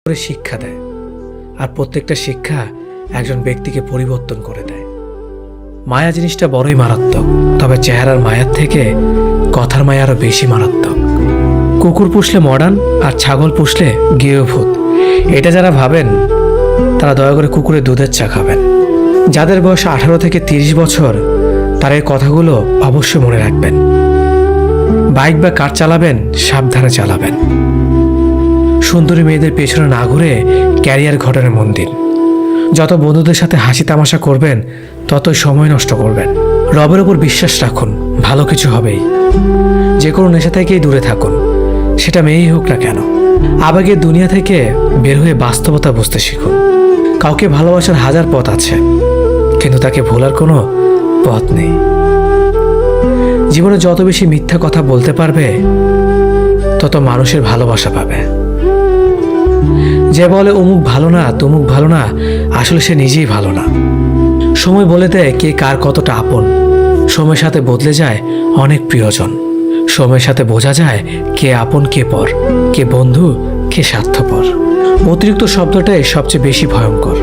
করে শিক্ষা দেয়, আর প্রত্যেকটা শিক্ষা একজন ব্যক্তিকে পরিবর্তন করে দেয়। মায়া জিনিসটা বড়ই মারাত্মক, তবে চেহারার মায়ার থেকে কথার মায়া আরো বেশি মারাত্মক। কুকুর পুষলে মডার্ন আর ছাগল পুষলে গৃহভূত, এটা যারা ভাবেন তারা দয়া করে কুকুরের দুধের চা খাবেন। যাদের বয়স 18 থেকে 30 বছর তারা এই কথাগুলো অবশ্যই মনে রাখবেন। বাইক বা কার চালাবেন সাবধানে চালাবেন। সুন্দরী মেয়েদের পেছনে না ঘুরে ক্যারিয়ার ঘটানো মন দিন। যত বন্ধুদের সাথে হাসি তামাশা করবেন ততই সময় নষ্ট করবেন। রবের ওপর বিশ্বাস রাখুন, ভালো কিছু হবেই। যে কোনো নেশা থেকেই দূরে থাকুন, সেটা মেয়েই হোক না কেন। আবেগের দুনিয়া থেকে বের হয়ে বাস্তবতা বুঝতে শিখুন। কাউকে ভালোবাসার হাজার পথ আছে, কিন্তু তাকে ভোলার কোনো পথ নেই। জীবনে যত বেশি মিথ্যা কথা বলতে পারবে তত মানুষের ভালোবাসা পাবে। যে বলে অমুক ভালো না তমুক ভালো না, আসলে সে নিজেই ভালো না। সময় বলে দেয় কে কার কতটা আপন। সময়ের সাথে বদলে যায় অনেক প্রিয়জন। সময়ের সাথে বোঝা যায় কে আপন কে পর, কে বন্ধু কে স্বার্থপর। অতিরিক্ত শব্দটাই সবচেয়ে বেশি ভয়ঙ্কর।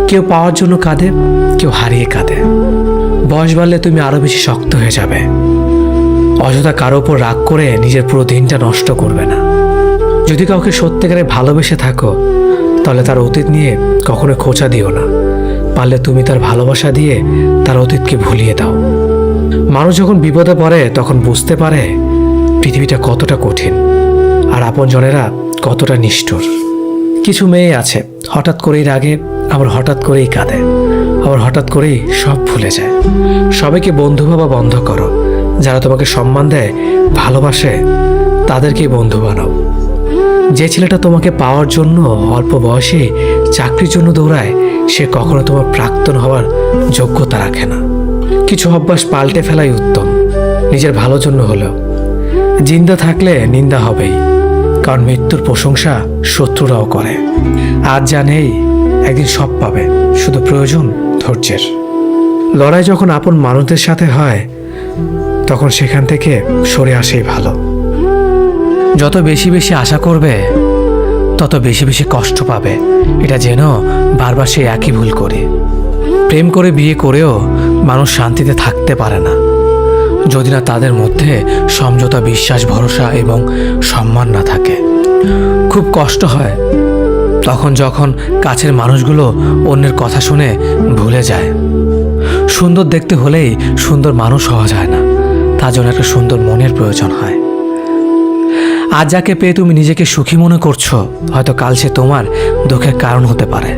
কেউ পাওয়ার জন্য কাঁদে, কেউ হারিয়ে কাঁদে। বয়স বাড়লে তুমি আরো বেশি শক্ত হয়ে যাবে। অযথা কারো ওপর রাগ করে নিজের পুরো দিনটা নষ্ট করবে না। যদি কাউকে সত্যিকারে ভালোবেসে থাকো তাহলে তার অতীত নিয়ে কখনো খোঁচা দিও না। পারলে তুমি তার ভালোবাসা দিয়ে তার অতীতকে ভুলিয়ে দাও। মানুষ যখন বিপদে পড়ে তখন বুঝতে পারে পৃথিবীটা কতটা কঠিন আর আপনজনেরা কতটা নিষ্ঠুর। কিছু মেয়ে আছে হঠাৎ করেই রাগে, আবার হঠাৎ করেই কাঁদে, আবার হঠাৎ করেই সব ভুলে যায়। সবাইকে বন্ধু ভাবা বন্ধ করো। যারা তোমাকে সম্মান দেয়, ভালোবাসে, তাদেরকেই বন্ধু বানাও। যে ছেলেটা তোমাকে পাওয়ার জন্য অল্প বয়সে চাকরির জন্য দৌড়ায়, সে কখনো তোমার প্রাক্তন হওয়ার যোগ্যতা রাখে না। কিছু অভ্যাস পাল্টে ফেলাই উত্তম, নিজের ভালোর জন্য হলেও। জিন্দা থাকলে নিন্দা হবেই, কারণ মৃত্যুর প্রশংসা শত্রুরাও করে। আজ যা নেই একদিন সব পাবে, শুধু প্রয়োজন ধৈর্যের। লড়াই যখন আপন মানুষদের সাথে হয় তখন সেখান থেকে সরে আসেই ভালো। যত বেশি বেশি আশা করবে তত বেশি বেশি কষ্ট পাবে, এটা যেন বারবার সে একই ভুল করে। প্রেম করে বিয়ে করেও মানুষ শান্তিতে থাকতে পারে না যদি না তাদের মধ্যে সমঝোতা, বিশ্বাস, ভরসা এবং সম্মান না থাকে। খুব কষ্ট হয় তখন যখন কাছের মানুষগুলো অন্যের কথা শুনে ভুলে যায়। সুন্দর দেখতে হলেই সুন্দর মানুষ হওয়া যায় না, তার জন্য একটা সুন্দর মনের প্রয়োজন হয়। আজ যাকে পেয়ে তুমি নিজেকে সুখী মনে করছো, হয়তো কাল সে তোমার দুঃখের কারণ হতে পারে।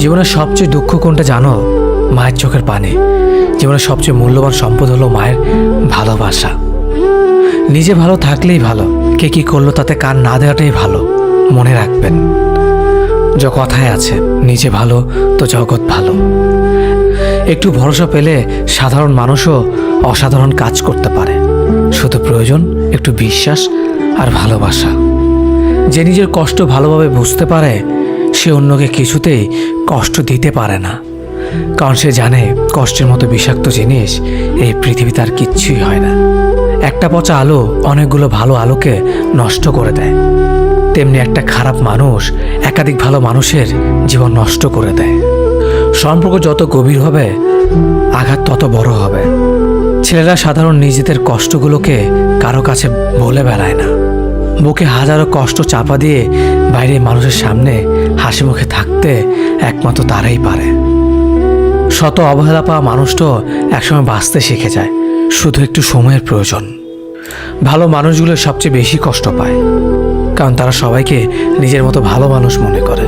জীবনের সবচেয়ে দুঃখ কোনটা জানো? মায়ের চোখের পানি। জীবনের সবচেয়ে মূল্যবান সম্পদ হলো মায়ের ভালোবাসা। নিজে ভালো থাকলেই ভালো, কে কি করলো তাতে কান না দেওয়াটাই ভালো। মনে রাখবেন, যে কথায় আছে, নিজে ভালো তো জগৎ ভালো। একটু ভরসা পেলে সাধারণ মানুষও অসাধারণ কাজ করতে পারে। শুধু প্রয়োজন একটু বিশ্বাস আর ভালোবাসা। যে নিজের কষ্ট ভালোভাবে বুঝতে পারে সে অন্যকে কিছুতেই কষ্ট দিতে পারে না, কারণ সে জানে কষ্টের মতো বিষাক্ত জিনিস এই পৃথিবীতে আর কিচ্ছুই হয় না। একটা পচা আলো অনেকগুলো ভালো আলোকে নষ্ট করে দেয়, তেমনি একটা খারাপ মানুষ একাধিক ভালো মানুষের জীবন নষ্ট করে দেয়। সম্পর্ক যত গভীর হবে আঘাত তত বড় হবে। ছেলেরা সাধারণ নিজেদের কষ্টগুলোকে কারো কাছে বলে বেড়ায় না। বুকে হাজারো কষ্ট চাপা দিয়ে বাইরে মানুষের সামনে হাসি মুখে থাকতে একমাত্র তারাই পারে। শত অবহেলা পাওয়া মানুষটাও একসময় বাঁচতে শিখে যায়, শুধু একটু সময়ের প্রয়োজন। ভালো মানুষগুলো সবচেয়ে বেশি কষ্ট পায়, কারণ তারা সবাইকে নিজের মতো ভালো মানুষ মনে করে।